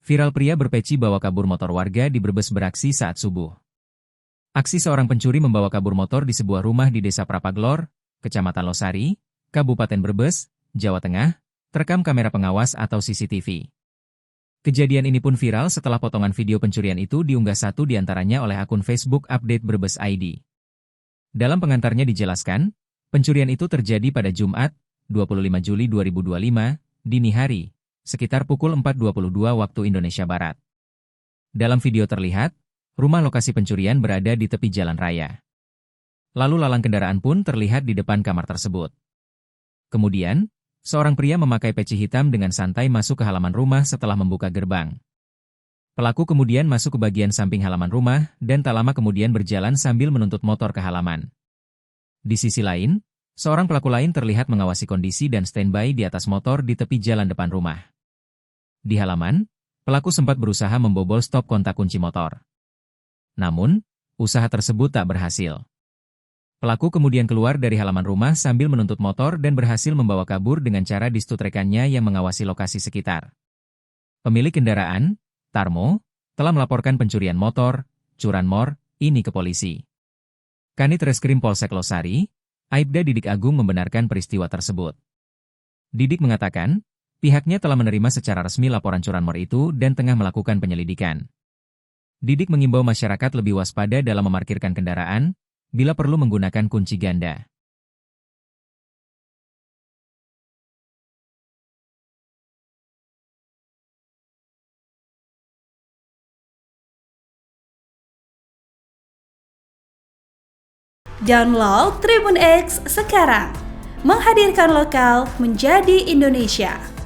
Viral pria berpeci bawa kabur motor warga di Brebes beraksi saat subuh. Aksi seorang pencuri membawa kabur motor di sebuah rumah di Desa Prapaglor, Kecamatan Losari, Kabupaten Brebes, Jawa Tengah, terekam kamera pengawas atau CCTV. Kejadian ini pun viral setelah potongan video pencurian itu diunggah satu di antaranya oleh akun Facebook Update Brebes ID. Dalam pengantarnya dijelaskan, pencurian itu terjadi pada Jumat, 25 Juli 2025, dini hari, sekitar pukul 4.22 waktu Indonesia Barat. Dalam video terlihat, rumah lokasi pencurian berada di tepi jalan raya. Lalu lalang kendaraan pun terlihat di depan kamar tersebut. Kemudian, seorang pria memakai peci hitam dengan santai masuk ke halaman rumah setelah membuka gerbang. Pelaku kemudian masuk ke bagian samping halaman rumah dan tak lama kemudian berjalan sambil menuntut motor ke halaman. Di sisi lain, seorang pelaku lain terlihat mengawasi kondisi dan standby di atas motor di tepi jalan depan rumah. Di halaman, pelaku sempat berusaha membobol stop kontak kunci motor. Namun, usaha tersebut tak berhasil. Pelaku kemudian keluar dari halaman rumah sambil menuntut motor dan berhasil membawa kabur dengan cara distut rekannya yang mengawasi lokasi sekitar. Pemilik kendaraan, Tarmo, telah melaporkan pencurian motor, curanmor, ini ke polisi. Kanit Reskrim Polsek Losari, Aibda Didik Agung membenarkan peristiwa tersebut. Didik mengatakan, pihaknya telah menerima secara resmi laporan curanmor itu dan tengah melakukan penyelidikan. Didik mengimbau masyarakat lebih waspada dalam memarkirkan kendaraan, bila perlu menggunakan kunci ganda. Download Tribun X sekarang, menghadirkan lokal menjadi Indonesia.